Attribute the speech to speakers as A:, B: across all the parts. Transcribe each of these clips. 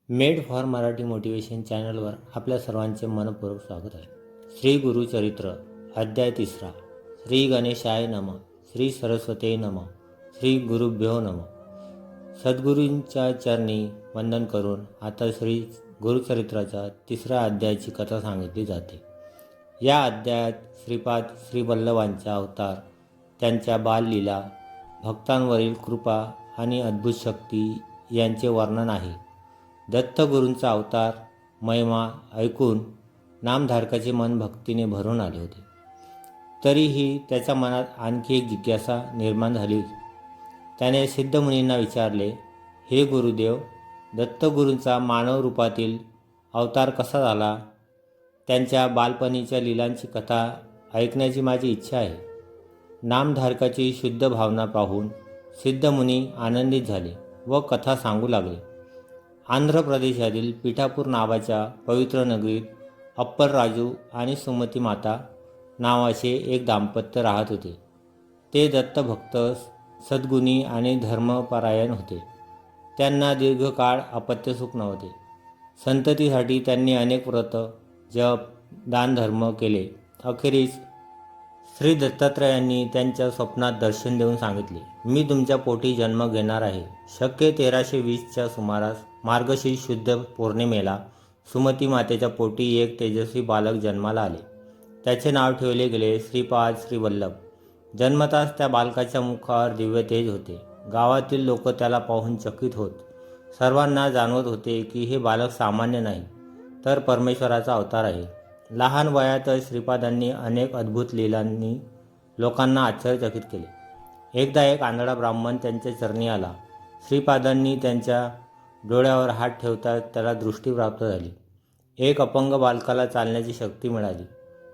A: Made for Marathi motivation चॅनलवर आपल्या सर्वांचे मनपूर्वक स्वागत आहे. श्री गुरुचरित्र अध्याय 3. श्री गणेशाय नमः. श्री सरस्वते नमः. श्री गुरुभ्यो नमः. सद्गुरूंच्या चरणी वंदन करून आता श्री गुरुचरित्राच्या 3 अध्यायाची कथा सांगितली जाते. या अध्यायात श्रीपाद श्री वल्लभांचा अवतार, त्यांच्या बाललीला, भक्तांवरील कृपा आणि अद्भुत शक्ती यांचे वर्णन आहे. दत्तगुरूंचा अवतार महिमा ऐकून नामधारकाचे मन भक्तीने भरून आले होते. तरीही त्याच्या मनात आणखी एक जिज्ञासा निर्माण झाली होती. त्याने सिद्धमुनींना विचारले, हे गुरुदेव, दत्तगुरूंचा मानव रूपातील अवतार कसा झाला? त्यांच्या बालपणीच्या लीलांची कथा ऐकण्याची माझी इच्छा आहे. नामधारकाची शुद्ध भावना पाहून सिद्धमुनी आनंदित झाले व कथा सांगू लागले. आंध्र प्रदेशातील पिठापूर नावाच्या पवित्र नगरीत अप्पलराजू आणि सुमती माता नावाचे एक दाम्पत्य राहत होते. ते दत्तभक्त, सद्गुणी आणि धर्मपरायण होते. त्यांना दीर्घकाळ अपत्यसुख नव्हते. संततीसाठी त्यांनी अनेक व्रत, जप, दानधर्म केले. अखेरीस श्री दत्तात्रयांनी त्यांच्या स्वप्नात दर्शन देऊन सांगितले, मी तुमच्या पोटी जन्म घेणार आहे. शके 1320च्या सुमारास मार्गशीर्ष शुद्ध पौर्णिमेला सुमती मातेच्या पोटी एक तेजस्वी बालक जन्माला आले. त्याचे नाव ठेवले गेले श्रीपाद श्री वल्लभ. जन्मताच त्या बालकाच्या मुखावर दिव्य तेज होते. गावातील लोक त्याला पाहून चकित होत. सर्वांना जाणवत होते की हे बालक सामान्य नाही, तर परमेश्वराचा अवतार आहे. लहान वयातच श्रीपादांनी अनेक अद्भुत लीलांनी लोकांना आश्चर्यचकित केले. एकदा एक आंधळा ब्राह्मण त्यांच्या चरणी आला. श्रीपादांनी त्यांच्या डोळ्यावर हात ठेवताच त्याला दृष्टी प्राप्त झाली. एक अपंग बालकाला चालण्याची शक्ती मिळाली.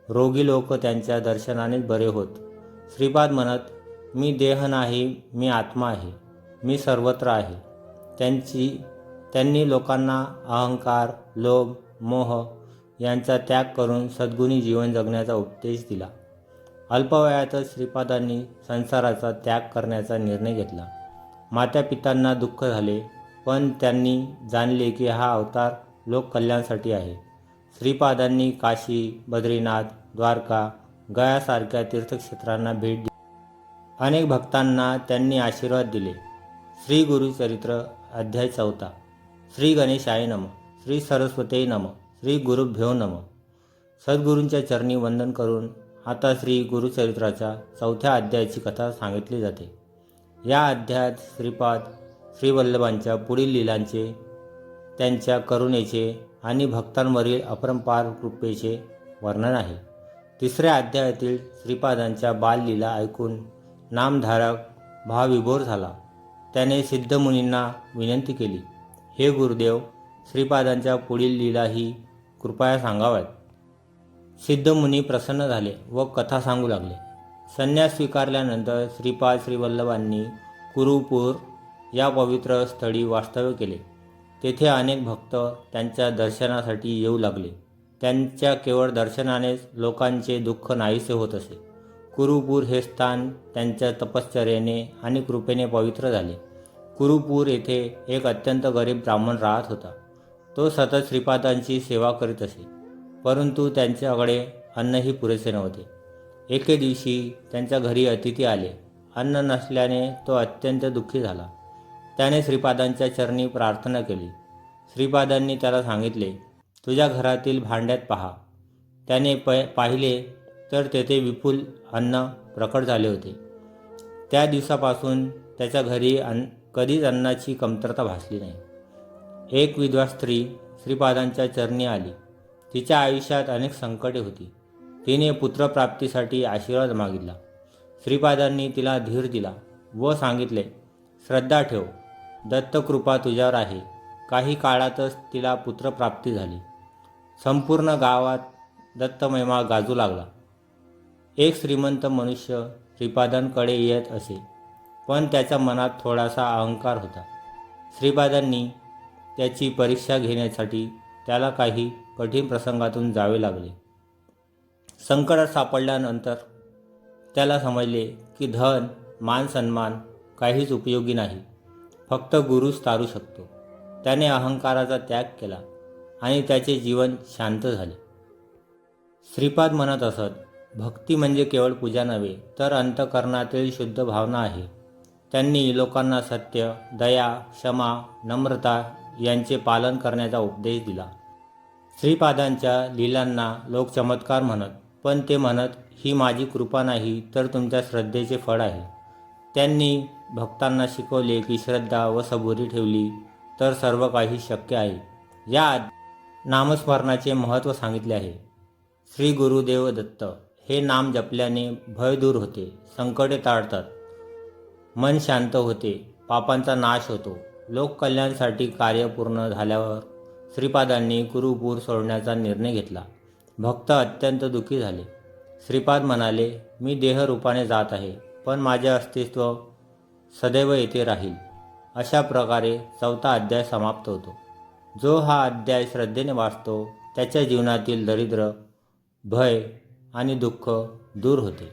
A: रोगी लोक त्यांच्या दर्शनानेच बरे होत. श्रीपाद म्हणत, मी देह नाही, मी आत्मा आहे, मी सर्वत्र आहे. त्यांनी लोकांना अहंकार, लोभ, मोह यांचा त्याग करून सद्गुणी जीवन जगण्याचा उपदेश दिला. अल्पवयातच श्रीपादांनी संसाराचा त्याग करण्याचा निर्णय घेतला. मातापित्यांना दुःख झाले, पण त्यांनी जाणले की हा अवतार लोककल्याणासाठी आहे. श्रीपादांनी काशी, बद्रीनाथ, द्वारका, गयासारख्या तीर्थक्षेत्रांना भेट दिली. अनेक भक्तांना त्यांनी आशीर्वाद दिले. श्री गुरुचरित्र अध्याय 4. श्री गणेशाय नमः. श्री सरस्वते नमः. श्री गुरुभ्यो नमः. सद्गुरूंच्या चरणी वंदन करून आता श्री गुरुचरित्राच्या 4 अध्यायाची कथा सांगितली जाते. या अध्यायात श्रीपाद श्री वल्लभांच्या पुढील लीलांचे, त्यांच्या करुणेचे आणि भक्तांवरील अपरंपार कृपेचे वर्णन आहे. 3 अध्यायातील श्रीपादांच्या बाललीला ऐकून नामधारक भावविभोर झाला. त्याने सिद्धमुनींना विनंती केली, हे गुरुदेव, श्रीपादांच्या पुढील लीलाही कृपया सांगाव्यात. सिद्धमुनी प्रसन्न झाले व कथा सांगू लागले. संन्यास स्वीकारल्यानंतर श्रीपाद श्री वल्लभांनी कुरुपूर या पवित्र स्थळी वास्तव्य केले. तेथे अनेक भक्त त्यांच्या दर्शनासाठी येऊ लागले. त्यांच्या केवळ दर्शनानेच लोकांचे दुःख नाहीसे होत असे. कुरुपूर हे स्थान त्यांच्या तपश्चर्येने आणि कृपेने पवित्र झाले. कुरुपूर येथे एक अत्यंत गरीब ब्राह्मण राहत होता. तो सतत श्रीपादांची सेवा करीत असे, परंतु त्यांच्याकडे अन्नही पुरेसे नव्हते. एके दिवशी त्यांच्या घरी अतिथी आले. अन्न नसल्याने तो अत्यंत दुःखी झाला. त्याने श्रीपादांच्या चरणी प्रार्थना केली. श्रीपादांनी त्याला सांगितले, तुझ्या घरातील भांड्यात पहा. त्याने पाहिले तर तेथे विपुल अन्न प्रकट झाले होते. त्या दिवसापासून त्याच्या घरी कधीच अन्नाची कमतरता भासली नाही. एक विधवा स्त्री श्रीपादांच्या चरणी आली. तिच्या आयुष्यात अनेक संकटे होती. तिने पुत्रप्राप्तीसाठी आशीर्वाद मागितला. श्रीपादांनी तिला धीर दिला व सांगितले, श्रद्धा ठेव, दत्तकृपा तुझ्यावर आहे. काही काळातच तिला पुत्रप्राप्ती झाली. संपूर्ण गावात दत्तमहिमा गाजू लागला. एक श्रीमंत मनुष्य श्रीपादांकडे येत असे, पण त्याच्या मनात थोडासा अहंकार होता. श्रीपादांनी त्याची परीक्षा घेण्यासाठी त्याला काही कठीण प्रसंगातून जावे लागले. संकटात सापडल्यानंतर त्याला समजले की धन, मान, सन्मान काहीच उपयोगी नाही, फक्त गुरुच तारू शकतो. त्याने अहंकाराचा त्याग केला आणि त्याचे जीवन शांत झाले. श्रीपाद म्हणत असत, भक्ती म्हणजे केवळ पूजा नव्हे, तर अंतःकरणातील शुद्ध भावना आहे. त्यांनी लोकांना सत्य, दया, क्षमा, नम्रता यांचे पालन करण्याचा उपदेश दिला. श्रीपादांच्या लीलांना लोक चमत्कार म्हणत, पण ते म्हणत, ही माझी कृपा नाही तर तुमच्या श्रद्धेचे फळ आहे. त्यांनी भक्तांना शिकवले की श्रद्धा व सबुरी ठेवली तर सर्व काही शक्य आहे. या नामस्मरणाचे महत्त्व सांगितले आहे. श्री गुरुदेव दत्त हे नाम जपल्याने भय दूर होते, संकटे टाळतात, मन शांत होते, पापांचा नाश होतो. लोककल्याणासाठी कार्य पूर्ण झाल्यावर श्रीपादांनी गुरुपूर सोडण्याचा निर्णय घेतला. भक्त अत्यंत दुःखी झाले. श्रीपाद म्हणाले, मी देहरूपाने जात आहे, पण माझे अस्तित्व सदैव येथे राहील. अशा प्रकारे 4था अध्याय समाप्त होतो. जो हा अध्याय श्रद्धेने वाचतो त्याच्या जीवनातील दरिद्र, भय आणि दुःख दूर होते.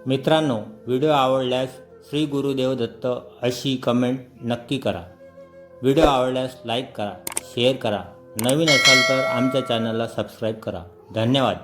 A: मित्रांनो, व्हिडिओ आवडल्यास श्री गुरुदेव दत्त अशी कमेंट नक्की करा. व्हिडिओ आवडल्यास लाईक करा, शेअर करा. नवीन असाल तर आमच्या चॅनलला सबस्क्राईब करा. धन्यवाद.